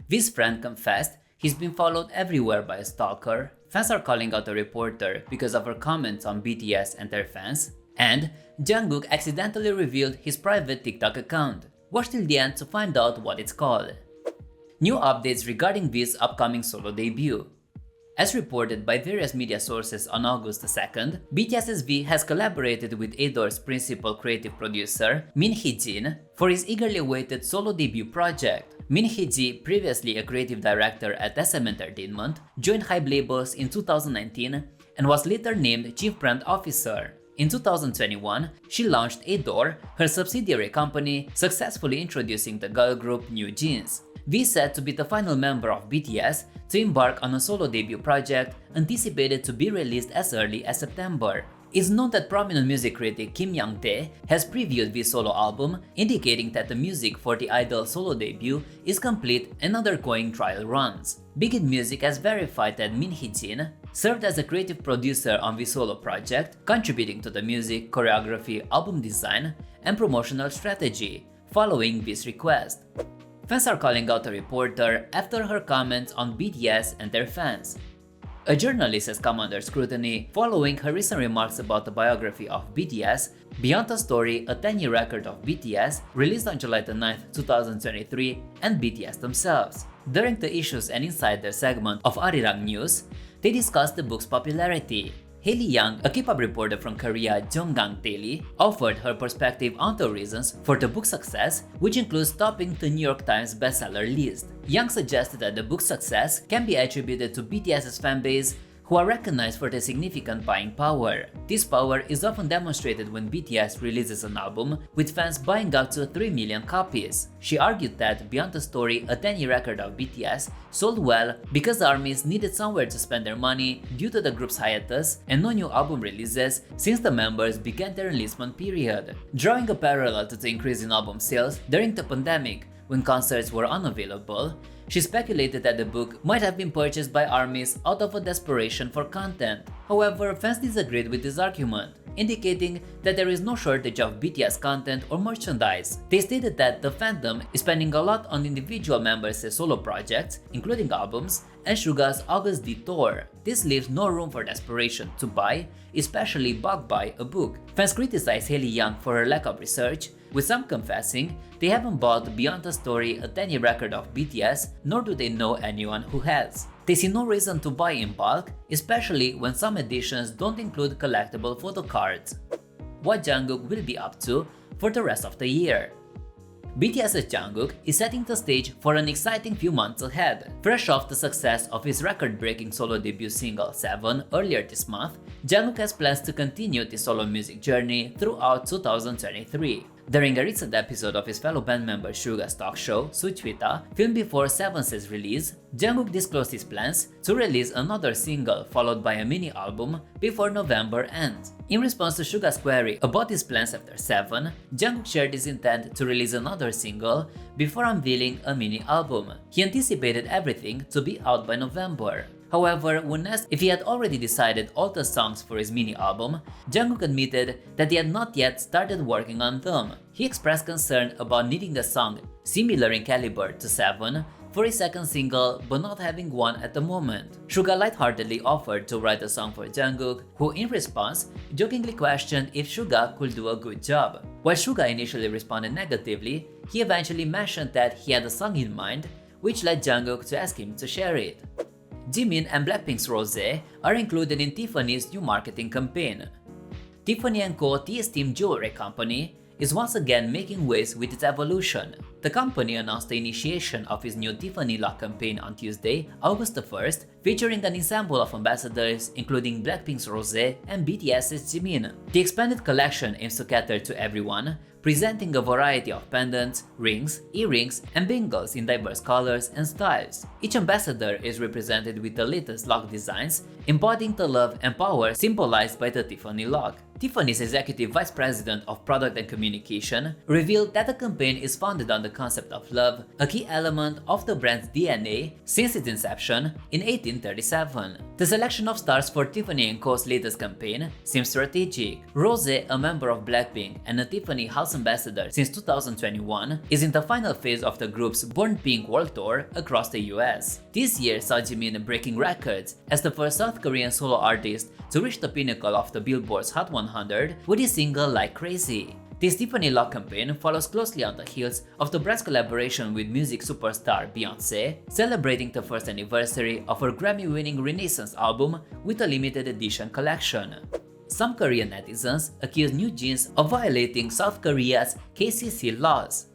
V's friend confessed he's been followed everywhere by a stalker. Fans are calling out the reporter because of her comments on BTS and their fans. And Jungkook accidentally revealed his private TikTok account. Watch till the end to find out what it's called. New updates regarding V's upcoming solo debut. As reported by various media sources on August 2nd, BTS's V has collaborated with Ador's principal creative producer, Min Hee-jin, for his eagerly awaited solo debut project. Min Hee-ji, previously a creative director at SM Entertainment, joined Hybe labels in 2019 and was later named Chief Brand Officer. In 2021, she launched Ador, her subsidiary company, successfully introducing the girl group NewJeans. V is said to be the final member of BTS to embark on a solo debut project anticipated to be released as early as September. It's known that prominent music critic Kim Young-tae has previewed V's solo album, indicating that the music for the idol solo debut is complete and undergoing trial runs. Big Hit Music has verified that Min Hee-jin served as a creative producer on V's solo project, contributing to the music, choreography, album design, and promotional strategy, following V's request. Fans are calling out a reporter after her comments on BTS and their fans. A journalist has come under scrutiny following her recent remarks about the biography of BTS, Beyond the Story, a 10-year record of BTS, released on July 9, 2023, and BTS themselves. During the Issues and Insider segment of Arirang News, they discussed the book's popularity. Haley Young, a K-pop reporter from Korea, Jonggang Daily, offered her perspective on the reasons for the book's success, which includes topping the New York Times bestseller list. Young suggested that the book's success can be attributed to BTS's fanbase, who are recognized for their significant buying power. This power is often demonstrated when BTS releases an album, with fans buying up to 3 million copies. She argued that Beyond the Story, a 10-year record of BTS, sold well because the ARMYs needed somewhere to spend their money due to the group's hiatus and no new album releases since the members began their enlistment period. Drawing a parallel to the increase in album sales during the pandemic, when concerts were unavailable, she speculated that the book might have been purchased by ARMYs out of a desperation for content. However, fans disagreed with this argument, indicating that there is no shortage of BTS content or merchandise. They stated that the fandom is spending a lot on individual members' solo projects, including albums, and Suga's August D tour. This leaves no room for desperation to buy, especially bulk buy, a book. Fans criticized Haley Young for her lack of research, with some confessing they haven't bought Beyond the Story, a 10-year record of BTS, nor do they know anyone who has. They see no reason to buy in bulk, especially when some editions don't include collectible photo cards. What Jungkook will be up to for the rest of the year. BTS's Jungkook is setting the stage for an exciting few months ahead. Fresh off the success of his record-breaking solo debut single 7 earlier this month, Jungkook has plans to continue his solo music journey throughout 2023. During a recent episode of his fellow band member Suga's talk show, Suchwita, filmed before Seven's release, Jungkook disclosed his plans to release another single followed by a mini-album before November ends. In response to Suga's query about his plans after 7, Jungkook shared his intent to release another single before unveiling a mini-album. He anticipated everything to be out by November. However, when asked if he had already decided all the songs for his mini-album, Jungkook admitted that he had not yet started working on them. He expressed concern about needing a song similar in caliber to 7 for his second single but not having one at the moment. Suga lightheartedly offered to write a song for Jungkook, who in response jokingly questioned if Suga could do a good job. While Suga initially responded negatively, he eventually mentioned that he had a song in mind, which led Jungkook to ask him to share it. Jimin and BLACKPINK's Rosé are included in Tiffany's new marketing campaign. Tiffany & Co., the esteemed jewelry company, is once again making waves with its evolution. The company announced the initiation of its new Tiffany Lock campaign on Tuesday, August 1st, featuring an ensemble of ambassadors including BLACKPINK's Rosé and BTS's Jimin. The expanded collection aims to cater to everyone, presenting a variety of pendants, rings, earrings, and bangles in diverse colors and styles. Each ambassador is represented with the latest lock designs, embodying the love and power symbolized by the Tiffany lock. Tiffany's executive vice president of product and communication revealed that the campaign is founded on the concept of love, a key element of the brand's DNA since its inception in 1837. The selection of stars for Tiffany & Co.'s latest campaign seems strategic. Rosé, a member of BLACKPINK and a Tiffany house ambassador since 2021, is in the final phase of the group's Born Pink World Tour across the US. This year saw Jimin breaking records as the first South Korean solo artist to reach the pinnacle of the Billboard's Hot 100 with his single Like Crazy. This Tiffany Love campaign follows closely on the heels of the brand's collaboration with music superstar Beyoncé, celebrating the first anniversary of her Grammy-winning Renaissance album with a limited edition collection. Some Korean netizens accuse NewJeans of violating South Korea's KCC laws.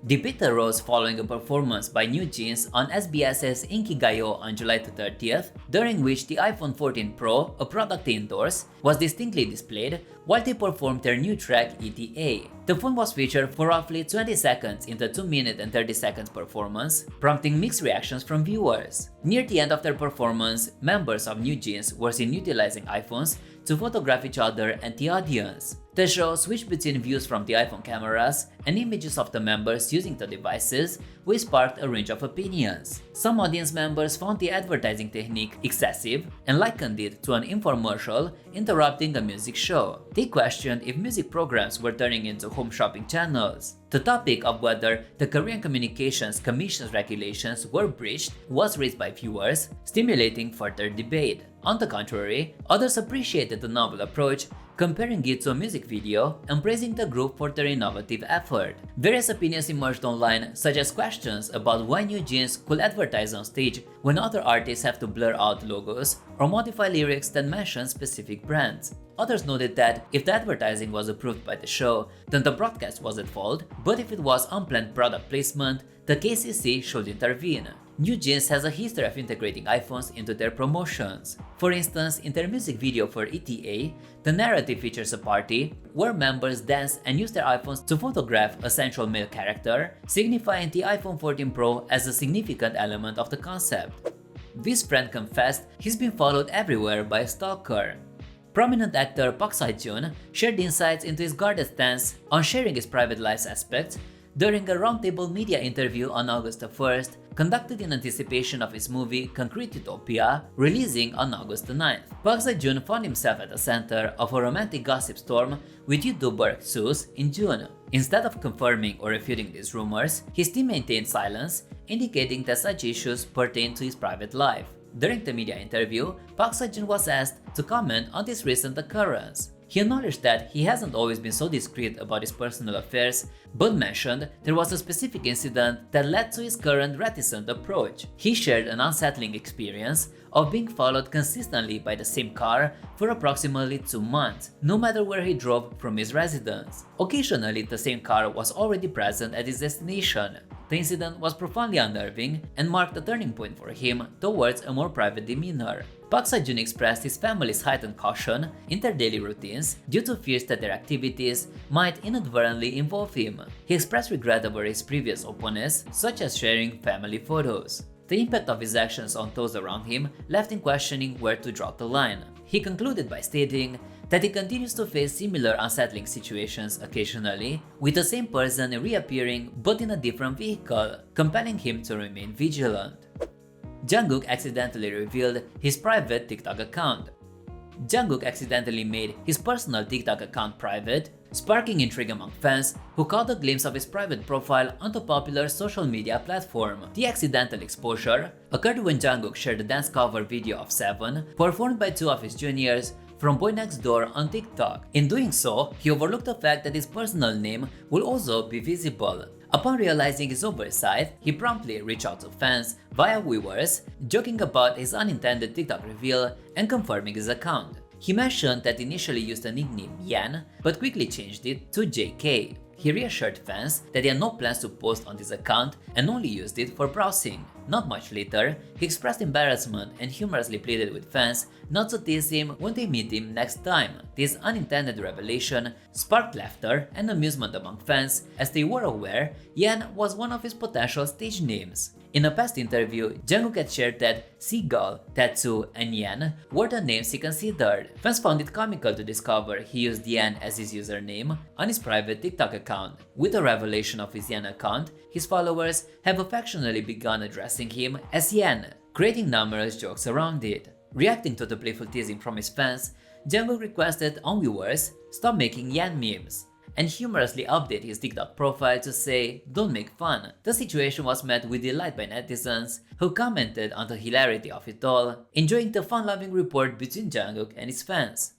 Debate arose following a performance by NewJeans on SBS's Inkigayo on July 30th, during which the iPhone 14 Pro, a product they endorsed, was distinctly displayed while they performed their new track ETA. The phone was featured for roughly 20 seconds in the 2-minute and 30 seconds performance, prompting mixed reactions from viewers. Near the end of their performance, members of NewJeans were seen utilizing iPhones to photograph each other and the audience. The show switched between views from the iPhone cameras and images of the members using the devices, which sparked a range of opinions. Some audience members found the advertising technique excessive and likened it to an infomercial interrupting a music show. They questioned if music programs were turning into home shopping channels. The topic of whether the Korean Communications Commission's regulations were breached was raised by viewers, stimulating further debate. On the contrary, others appreciated the novel approach, comparing it to a music video and praising the group for their innovative effort. Various opinions emerged online, such as questions about why NewJeans could advertise on stage when other artists have to blur out logos or modify lyrics that mention specific brands. Others noted that if the advertising was approved by the show, then the broadcast was at fault, but if it was unplanned product placement, the KCC should intervene. NewJeans has a history of integrating iPhones into their promotions. For instance, in their music video for ETA, the narrative features a party where members dance and use their iPhones to photograph a central male character, signifying the iPhone 14 Pro as a significant element of the concept. This friend confessed he's been followed everywhere by a stalker. Prominent actor Park Seo-joon shared insights into his guarded stance on sharing his private life's aspects during a roundtable media interview on August 1st, conducted in anticipation of his movie Concrete Utopia, releasing on August 9th. Park Seo-joon found himself at the center of a romantic gossip storm with YouTuber accuse in June. Instead of confirming or refuting these rumors, his team maintained silence, indicating that such issues pertain to his private life. During the media interview, Park Seo-joon was asked to comment on this recent occurrence. He acknowledged that he hasn't always been so discreet about his personal affairs, but mentioned there was a specific incident that led to his current reticent approach. He shared an unsettling experience of being followed consistently by the same car for approximately 2 months, no matter where he drove from his residence. Occasionally, the same car was already present at his destination. The incident was profoundly unnerving and marked a turning point for him towards a more private demeanor. Park Seo-joon expressed his family's heightened caution in their daily routines due to fears that their activities might inadvertently involve him. He expressed regret over his previous openness, such as sharing family photos. The impact of his actions on those around him left him questioning where to draw the line. He concluded by stating that he continues to face similar unsettling situations occasionally, with the same person reappearing but in a different vehicle, compelling him to remain vigilant. Jungkook accidentally revealed his private TikTok account. Jungkook accidentally made his personal TikTok account private, sparking intrigue among fans who caught a glimpse of his private profile on the popular social media platform. The accidental exposure occurred when Jungkook shared a dance cover video of Seven, performed by 2 of his juniors, from Boy Next Door on TikTok. In doing so, he overlooked the fact that his personal name will also be visible. Upon realizing his oversight, he promptly reached out to fans via Weverse, joking about his unintended TikTok reveal and confirming his account. He mentioned that initially used the nickname Yan, but quickly changed it to JK. He reassured fans that he had no plans to post on this account and only used it for browsing. Not much later, he expressed embarrassment and humorously pleaded with fans not to tease him when they meet him next time. This unintended revelation sparked laughter and amusement among fans as they were aware Yan was one of his potential stage names. In a past interview, Jungkook had shared that Seagull, Tetsu, and Yen were the names he considered. Fans found it comical to discover he used Yen as his username on his private TikTok account. With the revelation of his Yen account, his followers have affectionately begun addressing him as Yen, creating numerous jokes around it. Reacting to the playful teasing from his fans, Jungkook requested on viewers stop making Yen memes and humorously update his TikTok profile to say, "Don't make fun." The situation was met with delight by netizens, who commented on the hilarity of it all, enjoying the fun-loving rapport between Jungkook and his fans.